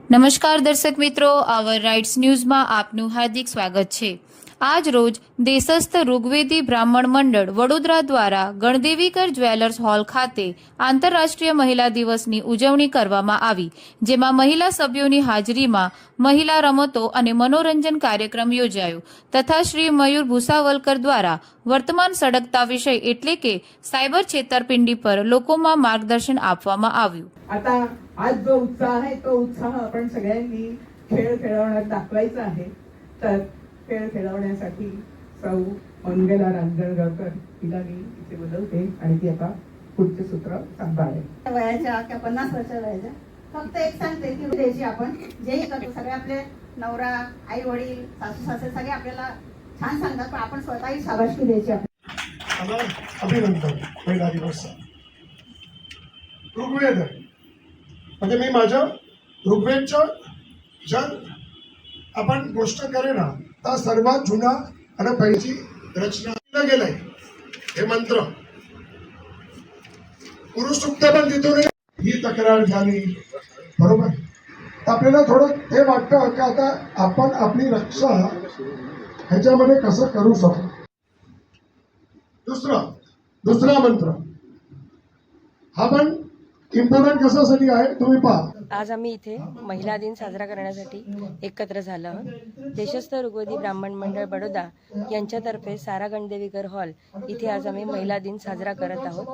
નમસ્કાર દર્શક મિત્રો, આવર રાઇટ્સ ન્યૂઝમાં આપનું હાર્દિક સ્વાગત છે। આજ રોજ દેશસ્થ ઋગ્વેદી બ્રાહ્મણ મંડળ વડોદરા દ્વારા ગણદેવીકર જ્વેલર્સ હોલ ખાતે આંતરરાષ્ટ્રીય મહિલા દિવસની ઉજવણી કરવામાં આવી, જેમાં મહિલા સભ્યોની હાજરીમાં મહિલા રમતો અને મનોરંજન કાર્યક્રમ યોજાયો તથા શ્રી મયુર ભૂસાવલકર દ્વારા વર્તમાન સળગતા વિષય એટલે કે સાયબર છેતરપિંડી પર લોકોમાં માર્ગદર્शन આપવામાં આવ્યું। आता आज जो उत्साह आहे तो उत्साह आपण सगळ्यांनी खेळ खेळवण्यात दाखवायचा आहे। तर खेळ खेळवण्यासाठी सौ मंगला रांजणगावकर हिला मी इथे बोलवते आणि ती आता पुढचे सूत्र सांभाळेल। वयाच्या किंवा 50 वर्षाच्या वयाच्या फक्त एक सांगते की उद्याची आपण जे करतो सगळे आपले नवरा, आई वडील, सासू सासरे सगळे आपल्याला छान सांगतात, पण आपण स्वतःही शाबासकी द्यायची। मला अभिनंदन पहिला दिवस ऋग्वेद म्हणजे मी माझ्या ऋग्वेदच्या जर आपण गोष्ट करे ना तर सर्वात जुना आणि पहिली रचना गेलाय हे मंत्र पुरुष सुक्त पण तिथून ही तक्रार झाली बरोबर। तर आपल्याला थोडं हे वाटतं की आता आपण आपली रक्षा ह्याच्यामध्ये कसं करू शकतो। दुसरा मंत्र हा पण इम्पॉर्टंट कशासाठी आहे तुम्ही पहा। आज आम्ही इथे महिला दिन साजरा करण्यासाठी एकत्र झालो आहोत। देशस्थ ऋग्वेदी ब्राह्मण मंडळ बडोदा यांच्यातर्फे सारा गणदेवीकर हॉल इथे आज आम्ही महिला दिन साजरा करत आहोत।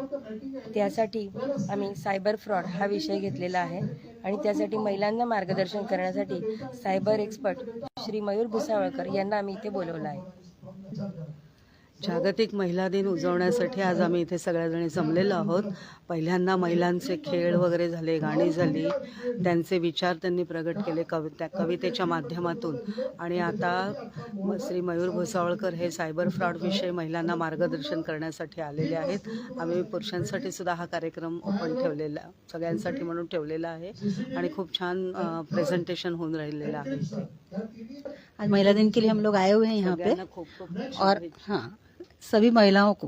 त्यासाठी आम्ही सायबर फ्रॉड हा विषय घेतलेला आहे आणि त्यासाठी महिलांना मार्गदर्शन करण्यासाठी सायबर एक्सपर्ट श्री मयूर भुसावळकर यांना आम्ही इथे बोलवलं आहे। जागतिक महिला दिन उजवण्यासाठी आज आम्ही इथे सगळ्याजणी जमलेलो आहोत। पहिल्यांदा महिलांचे खेळ वगैरे झाले, गाणी झाली, त्यांचे विचार त्यांनी प्रगट केले कवितेच्या माध्यमातून आणि आता श्री मयूर भुसावळकर हे सायबर फ्रॉड विषयी महिलांना मार्गदर्शन करण्यासाठी आलेले आहेत। आम्ही पुरुषांसाठी सुद्धा हा कार्यक्रम ओपन ठेवलेला सगळ्यांसाठी म्हणून ठेवलेला आहे आणि खूप छान प्रेझेंटेशन होऊन राहिलेलं आहे। आज महिला दिन के लिए हम लोग आए हुए हैं यहाँ पे और हाँ सभी महिलाओं को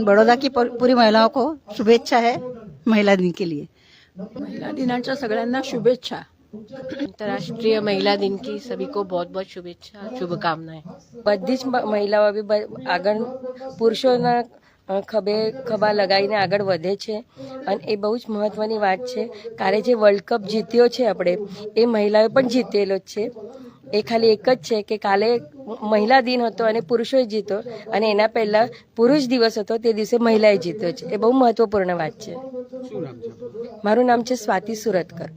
बड़ौदा की पूरी महिलाओं को शुभेच्छा है महिला दिन के लिए। महिला दिनाच्या सगळ्यांना शुभेच्छा। अंतर्राष्ट्रीय महिला दिन की सभी को बहुत बहुत शुभेच्छा, शुभकामनाएं। બધી જ મહિલાઓ બી આગળ પુરુષોના ખભા લગાવીને આગળ વધે છે અને એ બહુ જ મહત્વની વાત છે। કાલે જે વર્લ્ડ કપ જીત્યો છે આપણે એ મહિલાઓએ પણ જીતેલો જ છે। એ ખાલી એક જ છે કે કાલે મહિલા દિન હતો અને પુરુષોએ જીતો અને એના પહેલા પુરુષ દિવસ હતો તે દિવસે મહિલાએ જીત્યો છે। એ બહુ મહત્વપૂર્ણ વાત છે। મારું નામ છે સ્વાતિ સુરતકર।